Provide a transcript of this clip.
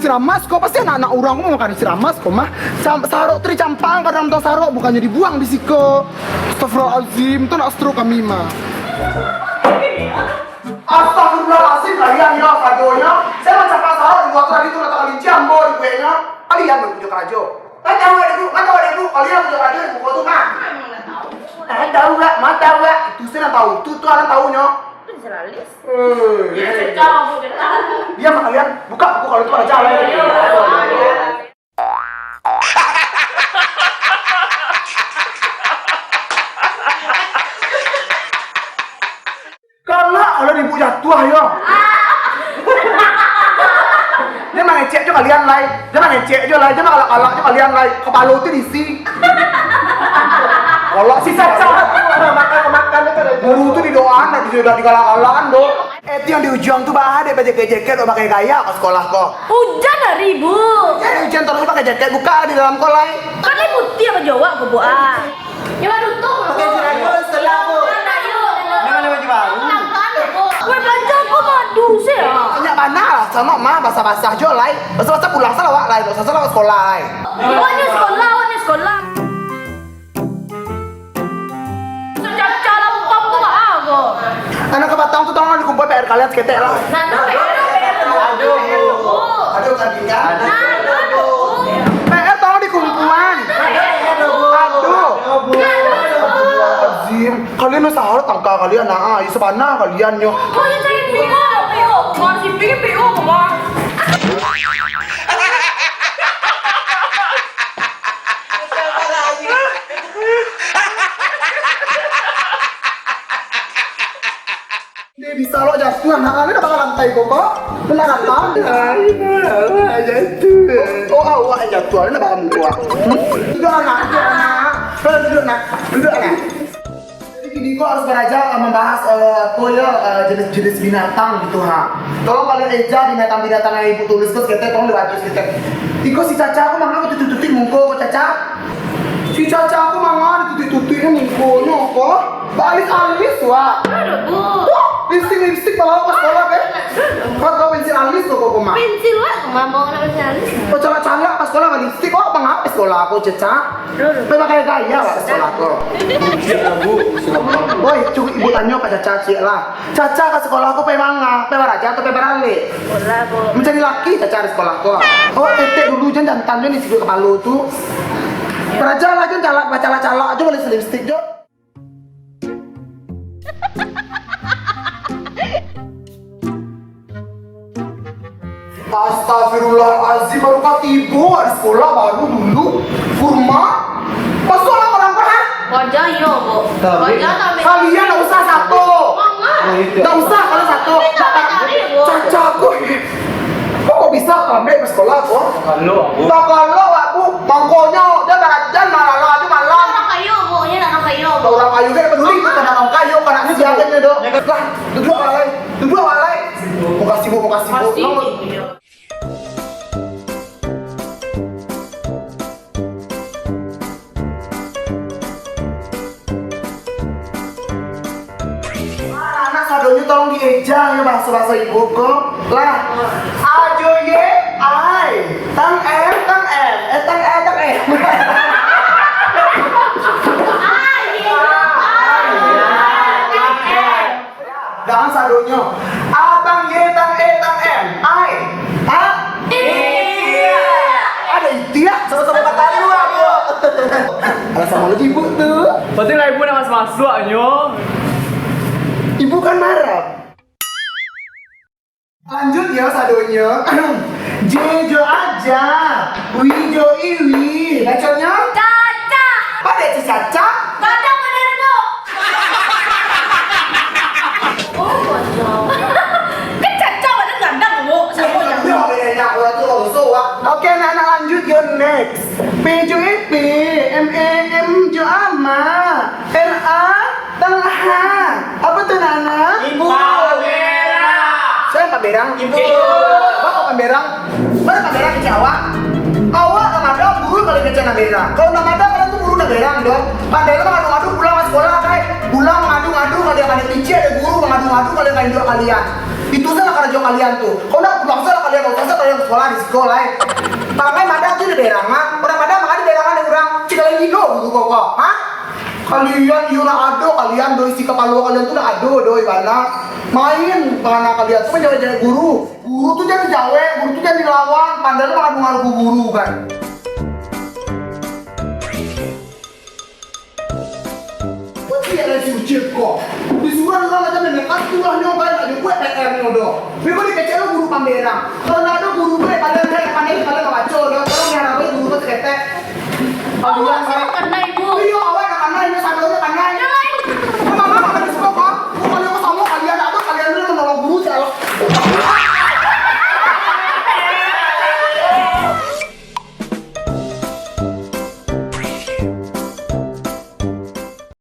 siramas kok, pasti anak-anak orang mau makan siramas kok mah. Sarok tri campang kadang tong sarok bukannya dibuang di siko. Astagfirullahaladzim, itu nak stroke kami mah. Astagfirullahaladzim kalian ya sadonya. Saya macam sarok di waktu tadi itu nata kali jambo di kuenya. Kalian berbujuk rajo. Kan tahu ada ibu, kalian berbujuk rajo di buku tuh mah. Tahu gak? Itu saya tahu, itu anak tahunya. Jeralis. Dia sama kalian buka buku kalau itu pada jalan. Kalau ibu jatuh ayo. Dia mah ngecek aja kalian lai. Dia mah kalak-kalak aja kalian lai. Kepala itu diisi. Kalau si Caca makan guru tuh didoaan dan sudah digalak-galakan dong. Itu yang di ujung tuh ada pakai jaket atau pakai gaya ke sekolah kok. Hujan hari ibu. Jadi hujan terus pakai jaket buka di dalam kolai. Kan ini putih apa Jawa ke buah. Ya tutup. Pakai seragam setelah kok. Memang ada baju baru. Gue belanja kok madu sih ya. Banyak mana lah sama mah basah-basah jo lai. Basah-basah pulang salah wak lai, basah salah ke sekolah lai. Awaknya sekolah. Anak kebatang tuh tolong dikumpul PR kalian seketek lah. Aduh kandingan. PR tolong dikumpulan. Azim, kalian udah sahur tangka kalian nah, ayo sebana kalian yo. Kok yang saya PO, masih pikir PO kemana? Dia bisa lo jatuh anak-anak udah bakal lantai kok. Benar lantai. Jatuh. Oh awak jatuh, ini bakal muak. Duduk anak. Duduk anak. Jadi gini kok harus belajar membahas jenis-jenis binatang gitu ha. Tolong kalian eja binatang-binatang yang ibu tulis terus kita tolong dibaca sedikit. Iko si Caca aku mangga tutup-tutup mungko Caca. Si Caca aku mangga tutup-tutupnya mungko kok. Balik alis wah. Lipstick malah pas sekolah kan? Kau pensil alis kok mah? Pensil lah, mau nak pensil alis. Kau calak-calak pas sekolah nggak lipstick, kok apa ngapa sekolah aku Caca? Memang kayak gaya lah sekolah aku. Woi, cukup ibu tanya ke Caca cik lah. Caca ke sekolah aku memang raja atau perale? Sekolah bu. Mencari laki Caca di sekolah aku. Oh tetek dulu jangan jantan nih di kepala tuh. Beraja lah jangan calak-calak aja boleh lipstick jo. Astagfirullahaladzim, baru ketibu di sekolah baru dulu kurma masuk orang paham? Wajah iya bu. Wajah tapi. Kalian nggak usah satu. Nggak usah kalau satu. Caca aku. Kok bisa kambing ke sekolah kok? Kalau aku mangkonya dia berajan malah aja malam. Orang kayu bu, ini orang kayu. Orang kayu kan peduli itu karena orang kayu karena ini jalannya dong. Lah, duduk alay. Mau kasih bu. Sadonya tolong dieja ya bahasa ibu kok lah ajo ye ai tang em jangan sadonya abang ye tang em ai ada itia sama-sama kata lu aku alasan malu ibu tuh Berarti lah ibu nak masuk nyo. Ibu kan marah. Lanjut ya sadonya. Jejo aja. Wijo iwi. Bacanya? Caca. Pada si Caca? Kadang bener bu. Oh wajah. Kan Caca ada gandang bu. Siapa yang? Oke, anak-anak lanjut ya next. Pejo EP, MEM Jo Ama, RA Talha. Apa tuh Nana? Ibu Pamera. Saya Pak Berang. Ibu. Bapak Pak Berang. Mana Pak Berang ke Jawa? Awak nama ada guru kali ke Cina Berang. Kalau nama ada kalian tuh guru na Berang dong. Pandai lo ngadu-ngadu pulang ke sekolah kayak pulang ngadu-ngadu kalian ada teacher ada guru ngadu-ngadu kalian dua kalian. Itu salah karena jauh kalian tuh. Kau nak pulang salah kalian, kau salah kalian sekolah di sekolah. Pakai madang tuh di berangan, orang madang makan di berangan yang orang cikal Indo gitu kok, hah? Kalian yura ado, kalian doi si kepala kalian tuh udah ado, doi mana? Main karena kalian tuh menjadi guru. Guru tuh jadi jawe, guru tuh jadi lawan, pandai makan pengaruh guru kan. Ada suci kok. Disuruh orang aja mendekat tulah nyobain ada gue PR nyodo. Memang dikecil guru pameran. Kalau nggak ada guru gue kalian kayak panik kalian ngaco. Kalau yang apa guru gue terketek. Oh, saya kena